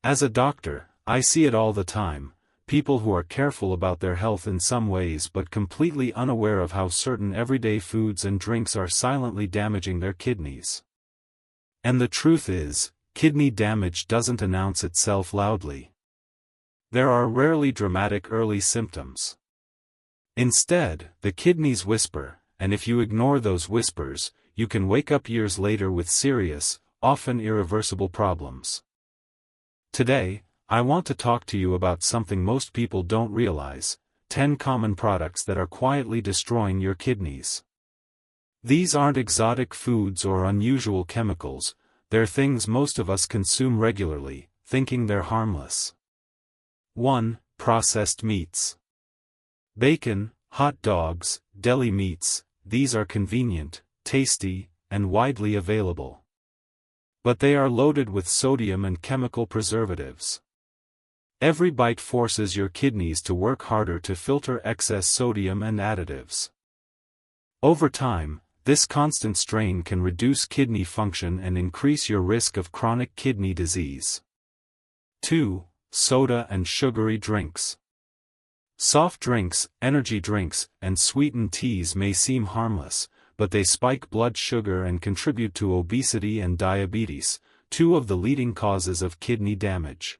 As a doctor, I see it all the time, people who are careful about their health in some ways but completely unaware of how certain everyday foods and drinks are silently damaging their kidneys. And the truth is, kidney damage doesn't announce itself loudly. There are rarely dramatic early symptoms. Instead, the kidneys whisper, and if you ignore those whispers, you can wake up years later with serious, often irreversible problems. Today, I want to talk to you about something most people don't realize: 10 common products that are quietly destroying your kidneys. These aren't exotic foods or unusual chemicals, they're things most of us consume regularly, thinking they're harmless. 1. Processed meats. Bacon, hot dogs, deli meats, these are convenient, tasty, and widely available. But they are loaded with sodium and chemical preservatives. Every bite forces your kidneys to work harder to filter excess sodium and additives. Over time, this constant strain can reduce kidney function and increase your risk of chronic kidney disease. 2. Soda and sugary drinks. Soft drinks, energy drinks, and sweetened teas may seem harmless, but they spike blood sugar and contribute to obesity and diabetes, two of the leading causes of kidney damage.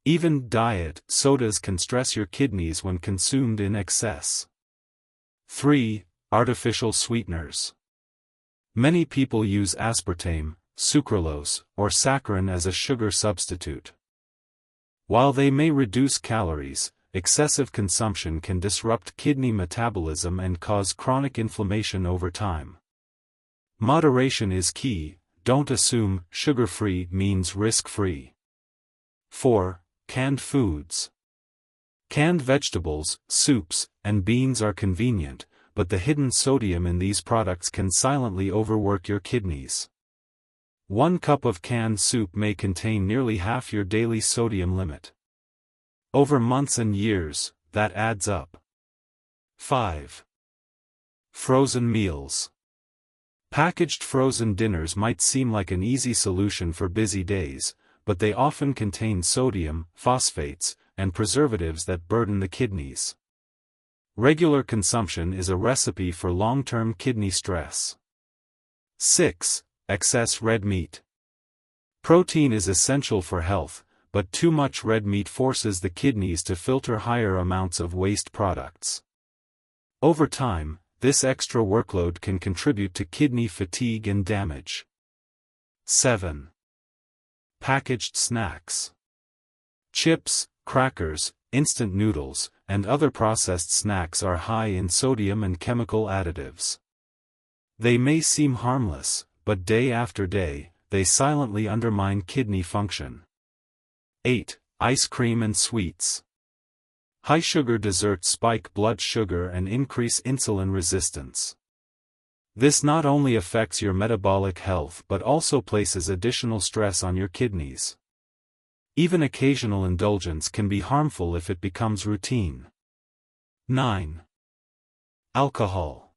Even diet sodas can stress your kidneys when consumed in excess. 3. Artificial sweeteners. Many people use aspartame, sucralose, or saccharin as a sugar substitute. While they may reduce calories, excessive consumption can disrupt kidney metabolism and cause chronic inflammation over time. Moderation is key. Don't assume sugar-free means risk-free. 4. Canned foods. Canned vegetables, soups, and beans are convenient, but the hidden sodium in these products can silently overwork your kidneys. 1 cup of canned soup may contain nearly half your daily sodium limit. Over months and years, that adds up. 5. Frozen meals. Packaged frozen dinners might seem like an easy solution for busy days, but they often contain sodium, phosphates, and preservatives that burden the kidneys. Regular consumption is a recipe for long-term kidney stress. 6. Excess red meat. Protein is essential for health, but too much red meat forces the kidneys to filter higher amounts of waste products. Over time, this extra workload can contribute to kidney fatigue and damage. 7. Packaged snacks. Chips, crackers, instant noodles, and other processed snacks are high in sodium and chemical additives. They may seem harmless, but day after day, they silently undermine kidney function. 8. Ice cream and sweets. High-sugar desserts spike blood sugar and increase insulin resistance. This not only affects your metabolic health but also places additional stress on your kidneys. Even occasional indulgence can be harmful if it becomes routine. 9. Alcohol.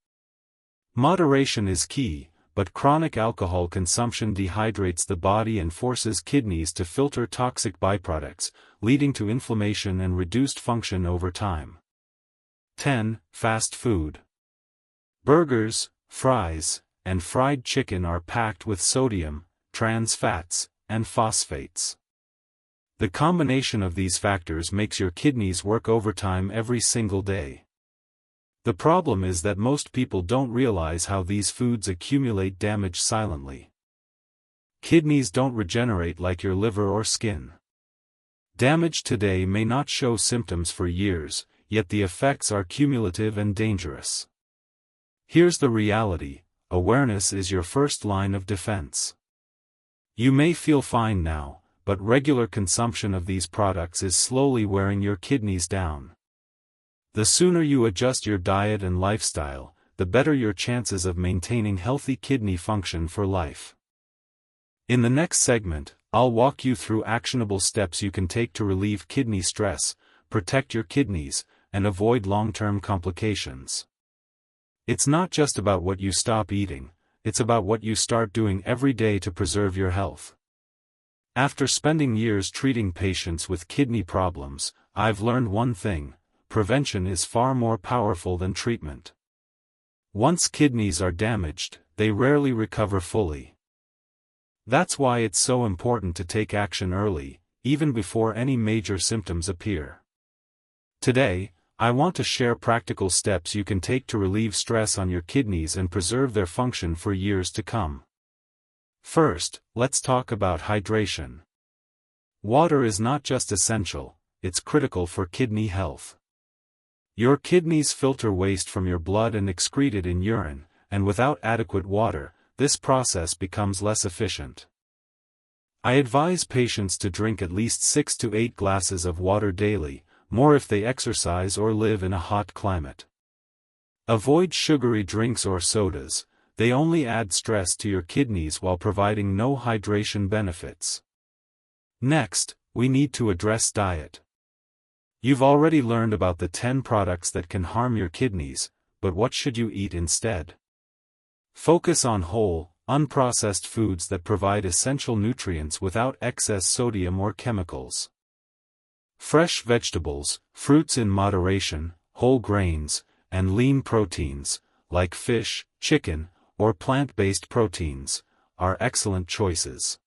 Moderation is key, but chronic alcohol consumption dehydrates the body and forces kidneys to filter toxic byproducts, leading to inflammation and reduced function over time. 10. Fast food. Burgers, fries, and fried chicken are packed with sodium, trans fats, and phosphates. The combination of these factors makes your kidneys work overtime every single day. The problem is that most people don't realize how these foods accumulate damage silently. Kidneys don't regenerate like your liver or skin. Damage today may not show symptoms for years, yet the effects are cumulative and dangerous. Here's the reality: awareness is your first line of defense. You may feel fine now, but regular consumption of these products is slowly wearing your kidneys down. The sooner you adjust your diet and lifestyle, the better your chances of maintaining healthy kidney function for life. In the next segment, I'll walk you through actionable steps you can take to relieve kidney stress, protect your kidneys, and avoid long-term complications. It's not just about what you stop eating, it's about what you start doing every day to preserve your health. After spending years treating patients with kidney problems, I've learned one thing: prevention is far more powerful than treatment. Once kidneys are damaged, they rarely recover fully. That's why it's so important to take action early, even before any major symptoms appear. Today, I want to share practical steps you can take to relieve stress on your kidneys and preserve their function for years to come. First, let's talk about hydration. Water is not just essential, it's critical for kidney health. Your kidneys filter waste from your blood and excrete it in urine, and without adequate water, this process becomes less efficient. I advise patients to drink at least 6 to 8 glasses of water daily, more if they exercise or live in a hot climate. Avoid sugary drinks or sodas; they only add stress to your kidneys while providing no hydration benefits. Next, we need to address diet. You've already learned about the 10 products that can harm your kidneys, but what should you eat instead? Focus on whole, unprocessed foods that provide essential nutrients without excess sodium or chemicals. Fresh vegetables, fruits in moderation, whole grains, and lean proteins, like fish, chicken, or plant-based proteins, are excellent choices.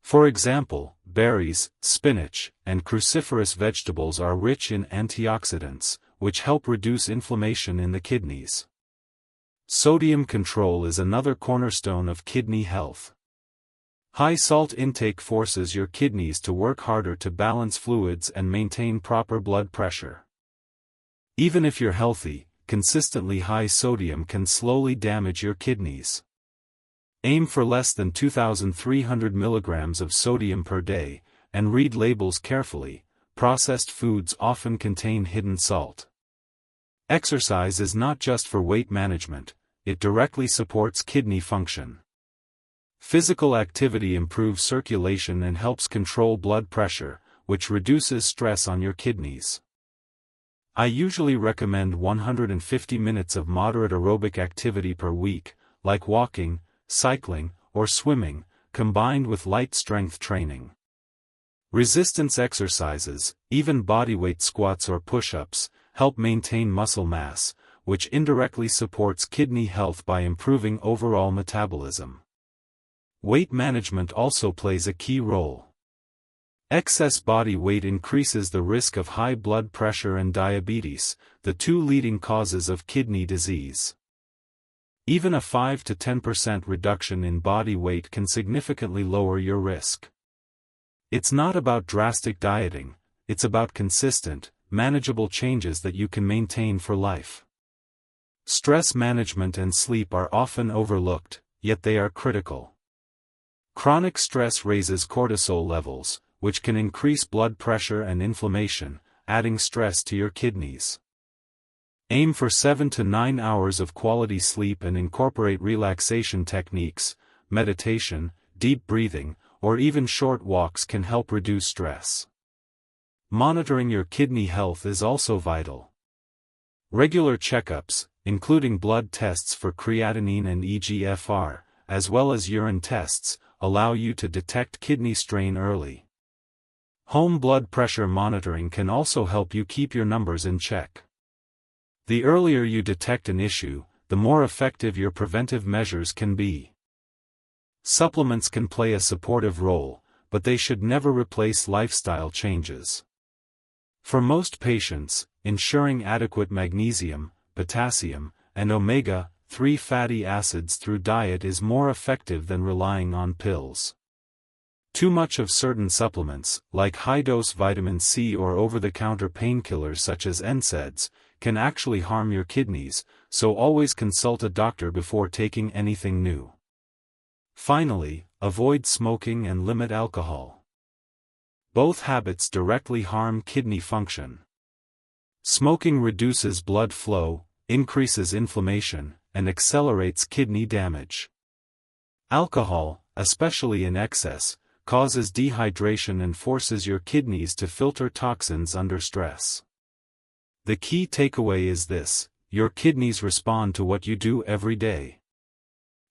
For example, berries, spinach, and cruciferous vegetables are rich in antioxidants, which help reduce inflammation in the kidneys. Sodium control is another cornerstone of kidney health. High salt intake forces your kidneys to work harder to balance fluids and maintain proper blood pressure. Even if you're healthy, consistently high sodium can slowly damage your kidneys. Aim for less than 2,300 milligrams of sodium per day, and read labels carefully. Processed foods often contain hidden salt. Exercise is not just for weight management, it directly supports kidney function. Physical activity improves circulation and helps control blood pressure, which reduces stress on your kidneys. I usually recommend 150 minutes of moderate aerobic activity per week, like walking, cycling, or swimming, combined with light strength training. Resistance exercises, even bodyweight squats or push-ups, help maintain muscle mass, which indirectly supports kidney health by improving overall metabolism. Weight management also plays a key role. Excess body weight increases the risk of high blood pressure and diabetes, the two leading causes of kidney disease. Even a 5 to 10% reduction in body weight can significantly lower your risk. It's not about drastic dieting, it's about consistent, manageable changes that you can maintain for life. Stress management and sleep are often overlooked, yet they are critical. Chronic stress raises cortisol levels, which can increase blood pressure and inflammation, adding stress to your kidneys. Aim for 7 to 9 hours of quality sleep and incorporate relaxation techniques. Meditation, deep breathing, or even short walks can help reduce stress. Monitoring your kidney health is also vital. Regular checkups, including blood tests for creatinine and eGFR, as well as urine tests, allow you to detect kidney strain early. Home blood pressure monitoring can also help you keep your numbers in check. The earlier you detect an issue, the more effective your preventive measures can be. Supplements can play a supportive role, but they should never replace lifestyle changes. For most patients, ensuring adequate magnesium, potassium, and omega-3 fatty acids through diet is more effective than relying on pills. Too much of certain supplements, like high-dose vitamin C or over-the-counter painkillers such as NSAIDs, can actually harm your kidneys, so always consult a doctor before taking anything new. Finally, avoid smoking and limit alcohol. Both habits directly harm kidney function. Smoking reduces blood flow, increases inflammation, and accelerates kidney damage. Alcohol, especially in excess, causes dehydration and forces your kidneys to filter toxins under stress. The key takeaway is this: your kidneys respond to what you do every day.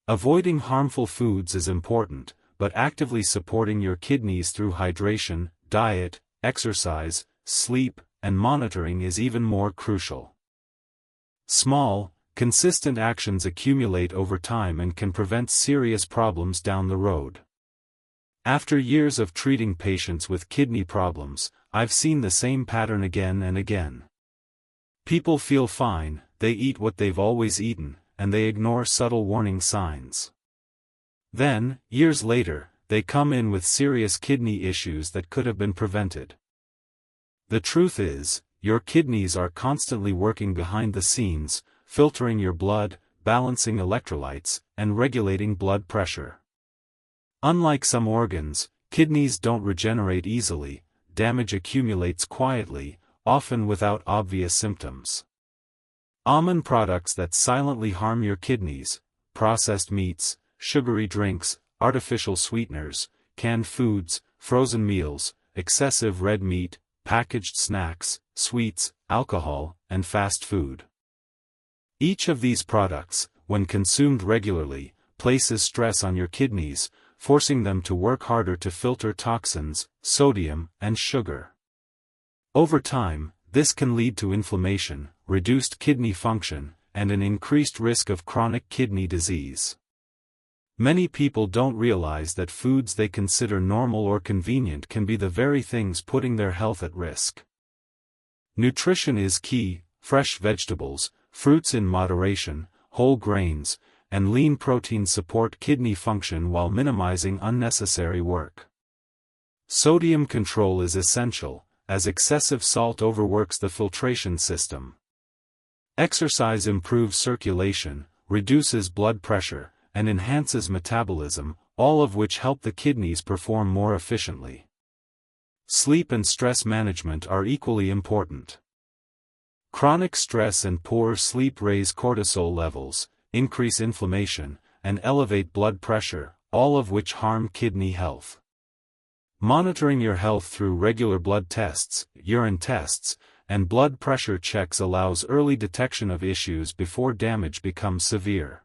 Avoiding harmful foods is important, but actively supporting your kidneys through hydration, diet, exercise, sleep, and monitoring is even more crucial. Small, consistent actions accumulate over time and can prevent serious problems down the road. After years of treating patients with kidney problems, I've seen the same pattern again and again. People feel fine, they eat what they've always eaten, and they ignore subtle warning signs. Then, years later, they come in with serious kidney issues that could have been prevented. The truth is, your kidneys are constantly working behind the scenes, filtering your blood, balancing electrolytes, and regulating blood pressure. Unlike some organs, kidneys don't regenerate easily, damage accumulates quietly, often without obvious symptoms. Almond products that silently harm your kidneys, processed meats, sugary drinks, artificial sweeteners, canned foods, frozen meals, excessive red meat, packaged snacks, sweets, alcohol, and fast food. Each of these products, when consumed regularly, places stress on your kidneys, forcing them to work harder to filter toxins, sodium, and sugar. Over time, this can lead to inflammation, reduced kidney function, and an increased risk of chronic kidney disease. Many people don't realize that foods they consider normal or convenient can be the very things putting their health at risk. Nutrition is key. Fresh vegetables, fruits in moderation, whole grains, and lean protein support kidney function while minimizing unnecessary work. Sodium control is essential, as excessive salt overworks the filtration system. Exercise improves circulation, reduces blood pressure, and enhances metabolism, all of which help the kidneys perform more efficiently. Sleep and stress management are equally important. Chronic stress and poor sleep raise cortisol levels, increase inflammation, and elevate blood pressure, all of which harm kidney health. Monitoring your health through regular blood tests, urine tests, and blood pressure checks allows early detection of issues before damage becomes severe.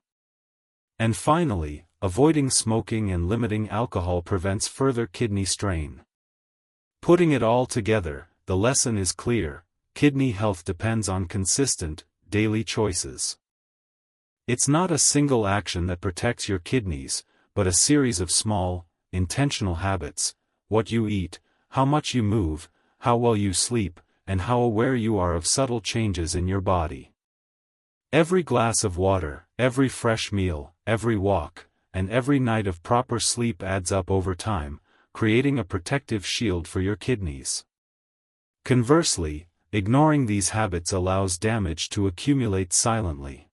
And finally, avoiding smoking and limiting alcohol prevents further kidney strain. Putting it all together, the lesson is clear: kidney health depends on consistent, daily choices. It's not a single action that protects your kidneys, but a series of small, intentional habits: what you eat, how much you move, how well you sleep, and how aware you are of subtle changes in your body. Every glass of water, every fresh meal, every walk, and every night of proper sleep adds up over time, creating a protective shield for your kidneys. Conversely, ignoring these habits allows damage to accumulate silently.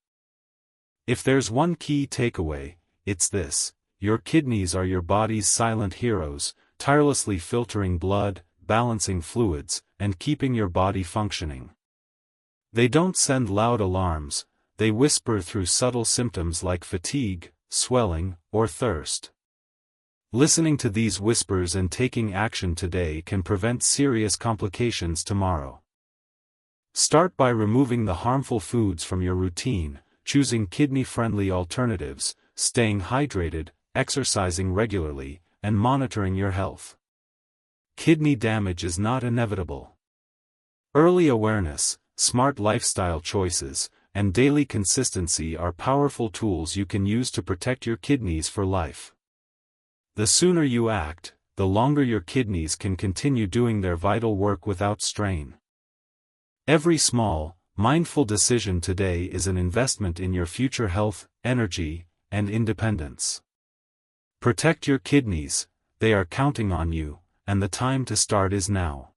If there's one key takeaway, it's this: your kidneys are your body's silent heroes, tirelessly filtering blood, balancing fluids, and keeping your body functioning. They don't send loud alarms, they whisper through subtle symptoms like fatigue, swelling, or thirst. Listening to these whispers and taking action today can prevent serious complications tomorrow. Start by removing the harmful foods from your routine, choosing kidney-friendly alternatives, staying hydrated, exercising regularly, and monitoring your health. Kidney damage is not inevitable. Early awareness, smart lifestyle choices, and daily consistency are powerful tools you can use to protect your kidneys for life. The sooner you act, the longer your kidneys can continue doing their vital work without strain. Every small, mindful decision today is an investment in your future health, energy, and independence. Protect your kidneys, they are counting on you, and the time to start is now.